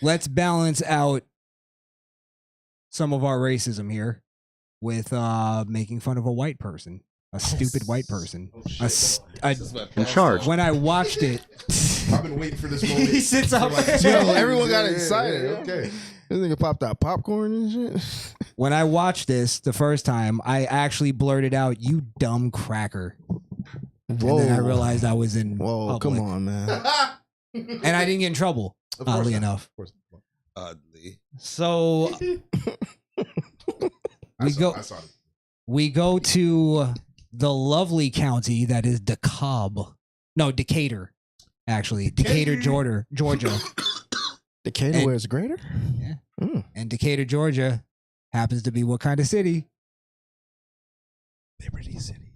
let's balance out some of our racism here with making fun of a white person. A stupid white person. In charge. When I watched it, I've been waiting for this moment. he sits up. Everyone got excited. Okay. This nigga popped out popcorn and shit. When I watched this the first time, I actually blurted out, "You dumb cracker." Whoa. And then I realized I was in public. Come on, man. And I didn't get in trouble, oddly enough. Of course. Oddly. So we go to the lovely county that is DeKalb. No, Decatur. Actually, Decatur, Georgia. Decatur, where it's greater? Yeah. And Decatur, Georgia happens to be what kind of city? Liberty City.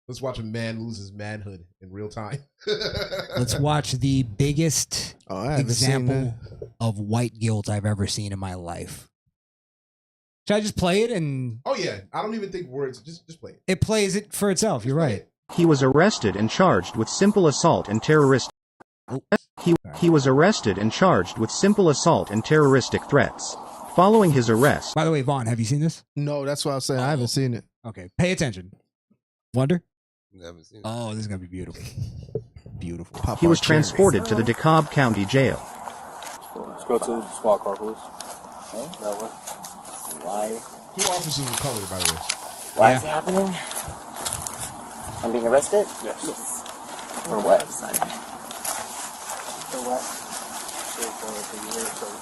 Let's watch a man lose his manhood in real time. Let's watch the biggest example of white guilt I've ever seen in my life. Should I just play it? And oh yeah, I don't even think words. Just play it. It plays it for itself. You're right. He was arrested and charged with simple assault and terroristic. He was arrested and charged with simple assault and terroristic threats. Following his arrest. By the way, Vaughn, have you seen this? No, that's what I was saying. I haven't seen it. Okay, pay attention. Wonder? Never seen it. Oh, this is gonna be beautiful. Beautiful. He was transported to the DeKalb County Jail. Let's go to the squad car, please. Okay, that way. Why? 2 officers were colored, by the way. Why is it happening? I'm being arrested? Yes. For what? For what?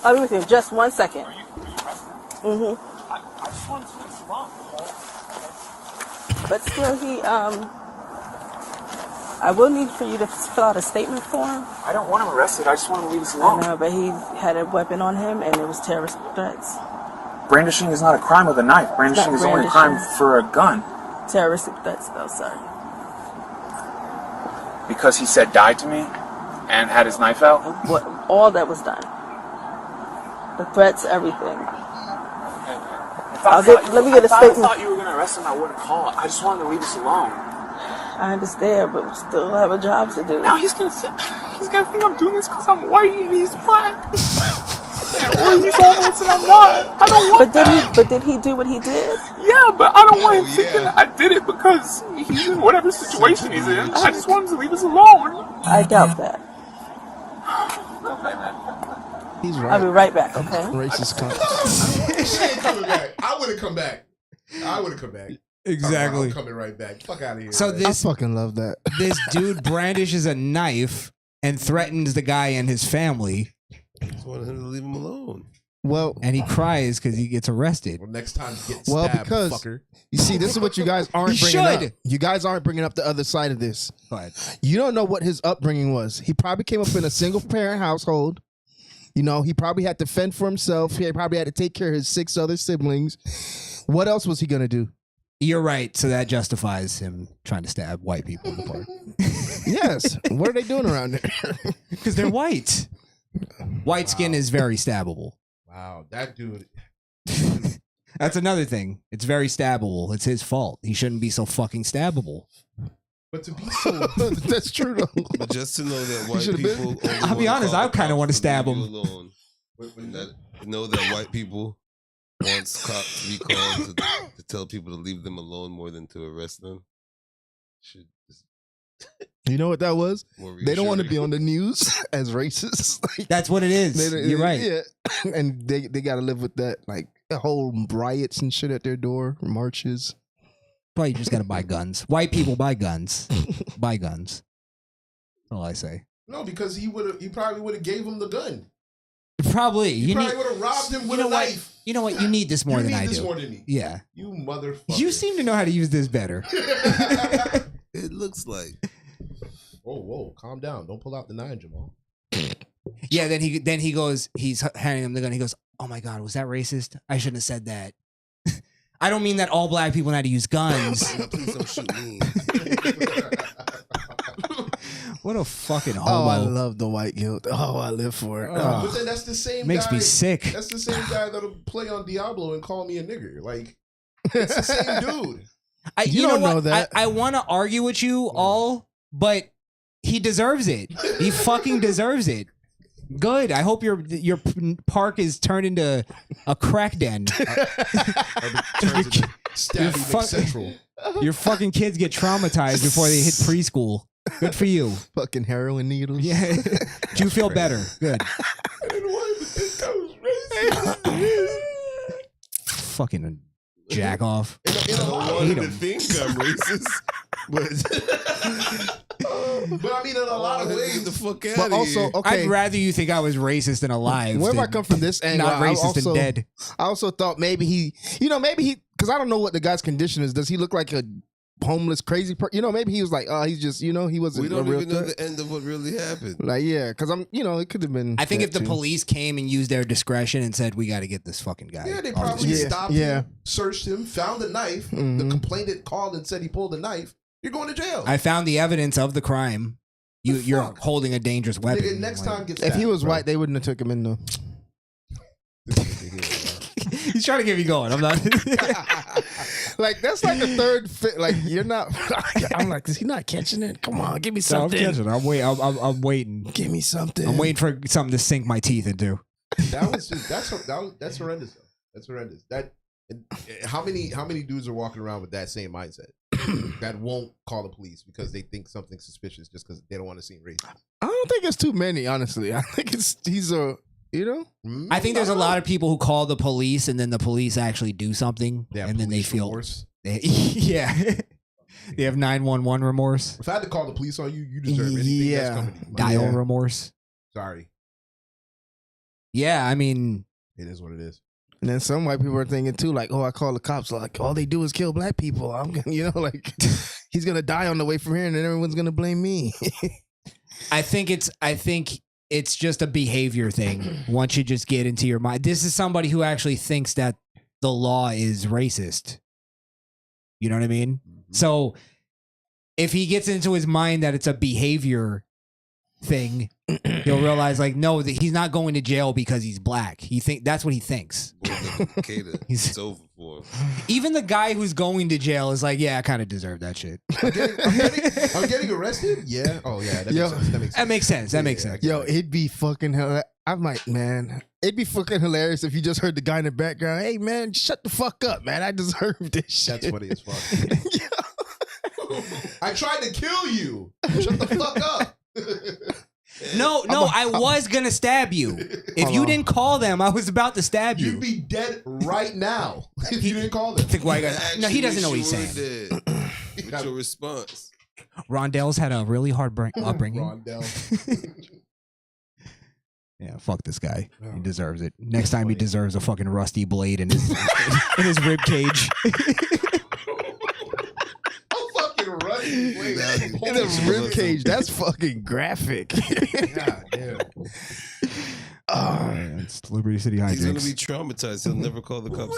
I'll be with you. Just 1 second. I just wanted to fix the wrong. But still, I will need for you to fill out a statement for him. I don't want him arrested. I just want him to leave us alone. I know, but he had a weapon on him, and it was terrorist threats. Brandishing is not a crime with a knife. Brandishing is only a crime for a gun. Terroristic threats, though, sir. Because he said die to me and had his knife out? All that was done. The threats, everything. Let me get a statement. I thought you were going to arrest him. I wouldn't call. I just wanted to leave us alone. I understand, but we still have a job to do. Now he's gonna think I'm doing this because I'm white and he's black. Or he's homeless and I'm not. I don't want that. But did he do what he did? Yeah, but I don't want him thinking I did it because he's in whatever situation he's in. I just want him to leave us alone. I doubt that. He's right. I'll be right back, okay? Racist cunt. She ain't coming back. I would have come back. Exactly. I'm coming right back. Fuck out of here. So man. I fucking love that. This dude brandishes a knife and threatens the guy and his family. I just wanted him to leave him alone. Well, and he cries because he gets arrested. Well, next time get stabbed, because fucker. You see, this is what you guys aren't bringing up. You guys aren't bringing up the other side of this. Go ahead. You don't know what his upbringing was. He probably came up in a single parent household. You know, he probably had to fend for himself. He probably had to take care of his 6 other siblings. What else was he gonna do? You're right. So that justifies him trying to stab white people in the park. Yes. What are they doing around there? Because they're white. White skin is very stabbable. Wow, that dude. That's another thing. It's very stabbable. It's his fault. He shouldn't be so fucking stabbable. But to be so... That's true, though. But just to know that white people... I'll be honest, I kind of want to stab him. Alone. Know that white people wants cops to be called to tell people to leave them alone more than to arrest them. Should just... You know what that was? They don't want to be on the news as racist. That's what it is. You're right. Yeah. And they got to live with that. Like, the whole riots and shit at their door, marches. Probably just got to buy guns. White people buy guns. Buy guns. That's all I say. No, because he probably would have gave him the gun. Probably. He probably would have robbed him with a knife. You know what? You need this more than I do. You need this more than me. Yeah. You motherfucker. You seem to know how to use this better. It looks like. Whoa, calm down. Don't pull out the 9, Jamal. Yeah, then he goes, he's handing him the gun. He goes, oh my God, was that racist? I shouldn't have said that. I don't mean that all black people know how to use guns. Please don't shoot me. What a fucking homo. Oh, I love the white guilt. Oh, I live for it. But then that's the same Makes guy. me sick. That's the same guy that'll play on Diablo and call me a nigger. Like, it's the same dude. You don't know that. I want to argue with you all, but he deserves it. He fucking deserves it. Good. I hope your park is turned into a crack den. Central. Your fucking kids get traumatized before they hit preschool. Good for you. Fucking heroin needles. Yeah. Do you feel better? Good. I didn't want to think that was racist. Fucking jack off. I don't want him to think I'm racist. But I mean, in a lot of ways, Get the fuck out But of also, here. okay. I'd rather you think I was racist and alive. Wherever I than come from this angle, not racist also, and dead. I also thought maybe he, because I don't know what the guy's condition is. Does he look like a homeless, crazy person? Maybe he was like, he's just, he wasn't We don't a real even know threat. the end of what really happened. Like, yeah, because I'm, it could have been. I think if that the too. police came and used their discretion and said, we got to get this fucking guy. yeah, they off probably the street." stopped him, searched him, found the knife. Mhm. The complainant called and said he pulled the knife. You're going to jail. I found the evidence of the crime. You're holding a dangerous weapon. Nigga, next time, get If he was bro. white, they wouldn't have took him in though. He's trying to get me going. I'm not. Like that's like the third fit. Like you're not. I'm like, is he not catching it? Come on, give me something. I'm waiting. Give me something. I'm waiting for something to sink my teeth into. That was just that's horrendous. Though. That's horrendous. How many dudes are walking around with that same mindset that won't call the police because they think something's suspicious just because they don't want to seem racist? I don't think it's too many, honestly. I think he's a. I think there's a lot of people who call the police and then the police actually do something and then they feel remorse. Yeah. They have 911 remorse. If I had to call the police on you, you deserve anything that's coming to you. Dial remorse. Sorry. Yeah, I mean, it is what it is. And then some white people are thinking too, like, oh, I call the cops. Like, all they do is kill black people. I'm gonna, like, he's gonna die on the way from here, and then everyone's gonna blame me. I think it's just a behavior thing. Once you just get into your mind, this is somebody who actually thinks that the law is racist. You know what I mean? Mm-hmm. So if he gets into his mind that it's a behavior thing, he'll realize like, no, that he's not going to jail because he's black. That's what he thinks. It's over for him. Even the guy who's going to jail is like, yeah, I kind of deserve that shit. I'm getting arrested? Yeah. Oh, yeah. That makes sense. That makes sense. Yo, it'd be fucking hilarious. It'd be fucking hilarious if you just heard the guy in the background. Hey, man, shut the fuck up, man. I deserve this shit. That's funny as fuck. I tried to kill you. Shut the fuck up. No, I was gonna stab you. If you didn't call them, I was about to stab you. You'd be dead right now if you didn't call them. No, he doesn't know what he's saying. What's your response? Rondell's had a really hard upbringing. Rondell. Yeah, fuck this guy. He deserves it. Next time he deserves a fucking rusty blade in his rib cage. In a rib cage. That's fucking graphic. God damn. It's Liberty City Hijinks. He's gonna be traumatized. He'll never call the cops.